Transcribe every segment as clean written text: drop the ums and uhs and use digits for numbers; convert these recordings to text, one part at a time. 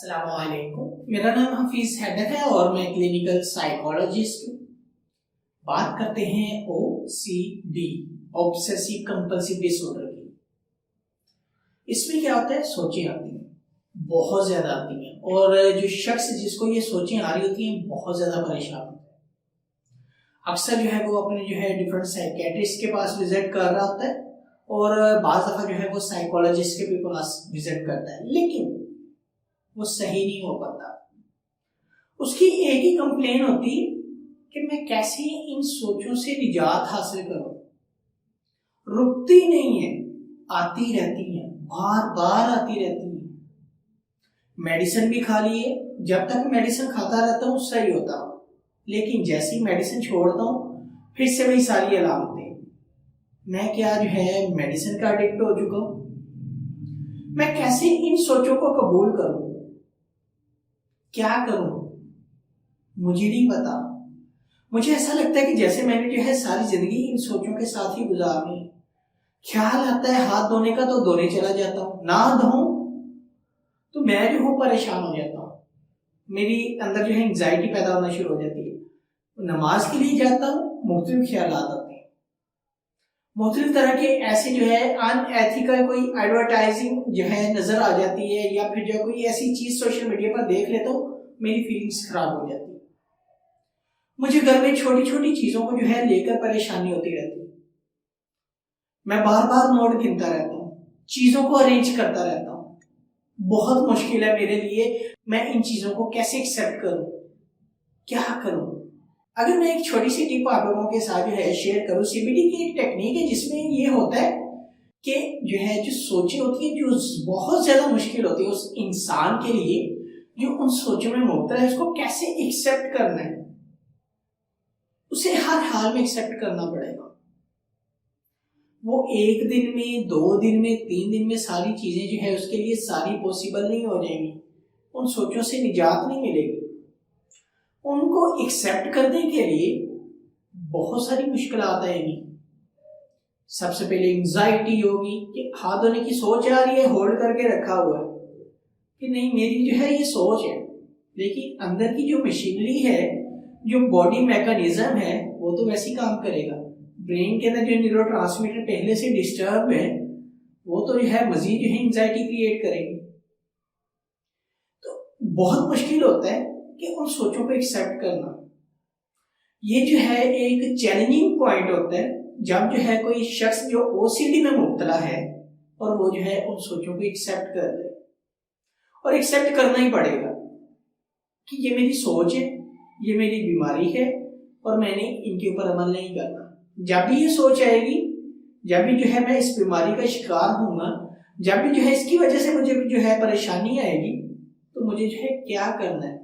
السلام علیکم، میرا نام حفیظ حیدر ہے اور میں کلینکل سائیکالوجسٹ ہوں۔ بات کرتے ہیں OCD آبسیسو کمپلسیو ڈس آرڈر کی۔ اس میں کیا ہوتا ہے؟ سوچیں آتی ہیں، بہت زیادہ آتی ہیں، اور جو شخص جس کو یہ سوچیں آ رہی ہوتی ہیں بہت زیادہ پریشان ہوتا ہے۔ اکثر جو ہے وہ اپنے ڈفرینٹ سائیکیٹرسٹ کے پاس وزٹ کر رہا ہوتا ہے، اور بعض دفعہ وہ سائیکالوجسٹ کے بھی پاس وزٹ کرتا ہے، لیکن وہ صحیح نہیں ہو پاتا۔ اس کی ایک ہی کمپلین ہوتی کہ میں کیسے ان سوچوں سے نجات حاصل کروں، رکتی نہیں ہے، آتی رہتی ہیں، بار بار آتی رہتی ہیں۔ میڈیسن بھی کھا لیے، جب تک میڈیسن کھاتا رہتا ہوں صحیح ہوتا ہوں، لیکن جیسی میڈیسن چھوڑتا ہوں پھر سے وہی ساری علامتیں۔ میں کیا میڈیسن کا ایڈکٹ ہو چکا ہوں؟ میں کیسے ان سوچوں کو قبول کروں؟ کیا کروں؟ مجھے نہیں پتا۔ مجھے ایسا لگتا ہے کہ جیسے میں نے ساری زندگی ان سوچوں کے ساتھ ہی گزارنی۔ خیال آتا ہے ہاتھ دھونے کا تو دھونے چلا جاتا ہوں، نہ دھوں تو میں پریشان ہو جاتا ہوں، میری اندر انگزائٹی پیدا ہونا شروع ہو جاتی ہے۔ نماز کے لیے جاتا ہوں، مختلف خیالات آتے ہیں، مختلف طرح کے ایسے ان ایتھیکل کوئی ایڈورٹائزنگ نظر آ جاتی ہے، یا پھر کوئی ایسی چیز سوشل میڈیا پر دیکھ لیتا ہوں، میری فیلنگز خراب ہو جاتی ہے۔ مجھے گھر میں چھوٹی چھوٹی چیزوں کو لے کر پریشانی ہوتی رہتی ہے۔ میں بار بار نوٹ گنتا رہتا ہوں، چیزوں کو ارینج کرتا رہتا ہوں۔ بہت مشکل ہے میرے لیے، میں ان چیزوں کو کیسے ایکسیپٹ کروں، کیا کروں؟ اگر میں ایک چھوٹی سی ٹپ آپ لوگوں کے ساتھ شیئر کروں، CBT کی ایک ٹیکنیک ہے جس میں یہ ہوتا ہے کہ جو سوچیں ہوتی ہیں، جو بہت زیادہ مشکل ہوتی ہے اس انسان کے لیے جو ان سوچوں میں مبتلا ہے، اس کو کیسے ایکسیپٹ کرنا ہے۔ اسے ہر حال میں ایکسیپٹ کرنا پڑے گا۔ وہ ایک دن میں، 2 دن میں، 3 دن میں ساری چیزیں اس کے لیے ساری پوسیبل نہیں ہو جائیں گی، ان سوچوں سے نجات نہیں ملے گی۔ ان کو ایکسیپٹ کرنے کے لیے بہت ساری مشکلات آئیں گی۔ سب سے پہلے انگزائٹی ہوگی کہ ہاتھ دھونے کی سوچ آ رہی ہے، ہولڈ کر کے رکھا ہوا ہے کہ نہیں میری یہ سوچ ہے، لیکن اندر کی جو مشینری ہے، جو باڈی میکانزم ہے، وہ تو ویسے کام کرے گا۔ برین کے اندر جو نیورو ٹرانسمیٹر پہلے سے ڈسٹرب ہے، وہ تو مزید انگزائٹی کریٹ کریں گے۔ تو بہت مشکل ہوتا ہے کہ ان سوچوں کو ایکسیپٹ کرنا۔ یہ ایک چیلنجنگ پوائنٹ ہوتا ہے جب کوئی شخص جو OCD میں مبتلا ہے اور وہ ان سوچوں کو ایکسیپٹ کر لے، اور ایکسیپٹ کرنا ہی پڑے گا کہ یہ میری سوچ ہے، یہ میری بیماری ہے، اور میں نے ان کے اوپر عمل نہیں کرنا۔ جب بھی یہ سوچ آئے گی، جب بھی میں اس بیماری کا شکار ہوں گا، جب بھی اس کی وجہ سے مجھے پریشانی آئے گی، تو مجھے کیا کرنا ہے؟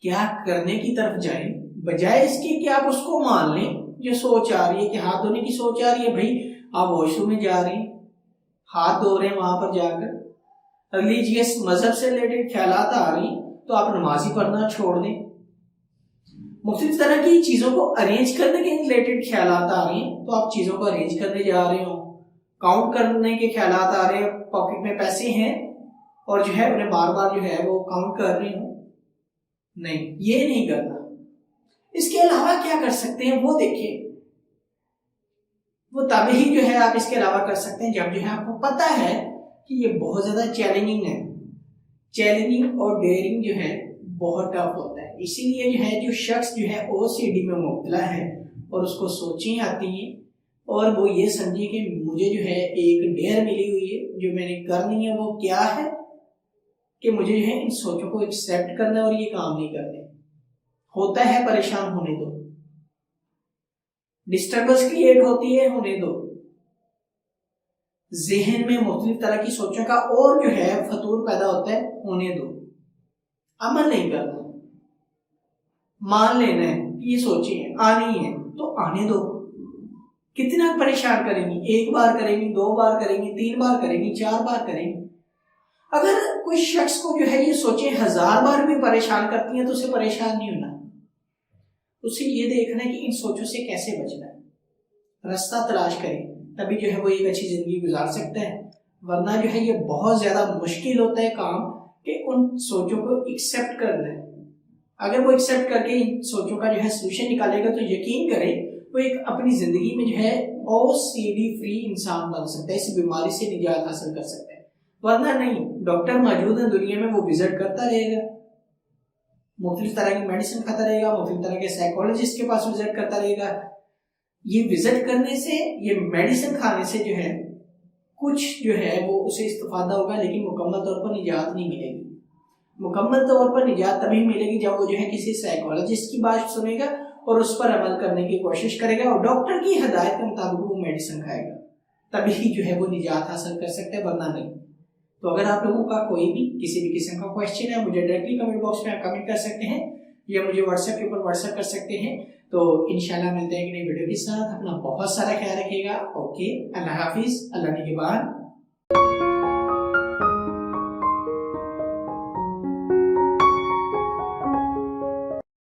کیا کرنے کی طرف جائیں، بجائے اس کے کہ آپ اس کو مان لیں۔ جو سوچ آ رہی ہے کہ ہاتھ دھونے کی سوچ آ رہی ہے، بھائی آپ واش روم میں جا رہے ہیں، ہاتھ دھو رہے ہیں وہاں پر جا کر، ریلیجیس مذہب سے ریلیٹڈ خیالات آ رہی ہیں تو آپ نماز ہی پڑھنا چھوڑ دیں۔ مختلف طرح کی چیزوں کو ارینج کرنے کے ریلیٹڈ خیالات آ رہے ہیں تو آپ چیزوں کو ارینج کرنے جا رہے ہوں۔ کاؤنٹ کرنے کے خیالات آ رہے ہیں، پاکٹ میں پیسے ہیں اور انہیں بار بار وہ کاؤنٹ کر رہے ہوں، نہیں، یہ نہیں کرنا۔ اس کے علاوہ کیا کر سکتے ہیں وہ دیکھیں۔ وہ تبھی آپ اس کے علاوہ کر سکتے ہیں جب آپ کو پتا ہے کہ یہ بہت زیادہ چیلنجنگ ہے۔ چیلنجنگ اور ڈیئرنگ بہت ٹف ہوتا ہے۔ اسی لیے جو شخص OCD میں مبتلا ہے اور اس کو سوچیں آتی ہیں اور وہ یہ سمجھے کہ مجھے ایک ڈیئر ملی ہوئی ہے، جو میں نے کرنی ہے، وہ کیا ہے کہ مجھے ان سوچوں کو ایکسیپٹ کرنا اور یہ کام نہیں کرنے۔ ہوتا ہے پریشان ہونے دو، ڈسٹربنس کریٹ ہوتی ہے، ہونے دو۔ ذہن میں مختلف طرح کی سوچوں کا اور فطور پیدا ہوتا ہے، ہونے دو۔ عمل نہیں کرنا، مان لینا ہے کہ یہ سوچیں ہیں، آنی ہے تو آنے دو۔ کتنا پریشان کریں گی؟ 1 بار کریں گی، 2 بار کریں گی، 3 بار کریں گی، 4 بار کریں گی۔ اگر کوئی شخص کو یہ سوچیں 1000 بار بھی پریشان کرتی ہیں تو اسے پریشان نہیں ہونا، اسے یہ دیکھنا ہے کہ ان سوچوں سے کیسے بچنا ہے، راستہ تلاش کریں، تبھی وہ ایک اچھی زندگی گزار سکتا ہے۔ ورنہ جو ہے یہ بہت زیادہ مشکل ہوتا ہے کام کہ ان سوچوں کو ایکسیپٹ کرنا ہے. اگر وہ ایکسیپٹ کر کے ان سوچوں کا جو ہے سولوشن نکالے گا تو یقین کریں وہ ایک اپنی زندگی میں جو ہے OCD فری انسان بن سکتا ہے, اس بیماری سے نجات حاصل کر سکتا ہے. ورنہ نہیں, ڈاکٹر موجود ہیں دنیا میں, وہ وزٹ کرتا رہے گا, مختلف طرح کی میڈیسن کھاتا رہے گا, مختلف طرح کے سائیکولوجسٹ کے پاس وزٹ کرتا رہے گا. یہ وزٹ کرنے سے, یہ میڈیسن کھانے سے جو ہے کچھ جو ہے وہ اسے استفادہ ہوگا, لیکن مکمل طور پر نجات نہیں ملے گی. مکمل طور پر نجات تبھی ملے گی جب وہ جو ہے کسی سائیکولوجسٹ کی بات سنے گا اور اس پر عمل کرنے کی کوشش کرے گا اور ڈاکٹر کی ہدایت کے مطابق وہ میڈیسن کھائے گا, تبھی جو ہے وہ نجات حاصل کر سکتے ہیں, ورنہ نہیں. تو اگر آپ لوگوں کا کوئی بھی کسی بھی قسم کا کوشچن ہے, مجھے ڈائریکٹلی کمنٹ باکس میں آپ کمنٹ کر سکتے ہیں یا مجھے واٹس ایپ کے اوپر واٹس ایپ کر سکتے ہیں. تو انشاءاللہ ملتے ہیں ایک نئی ویڈیو کے ساتھ. اپنا بہت سارا خیال رکھیے گا. اوکے, اللہ حافظ, اللہ نگہبان.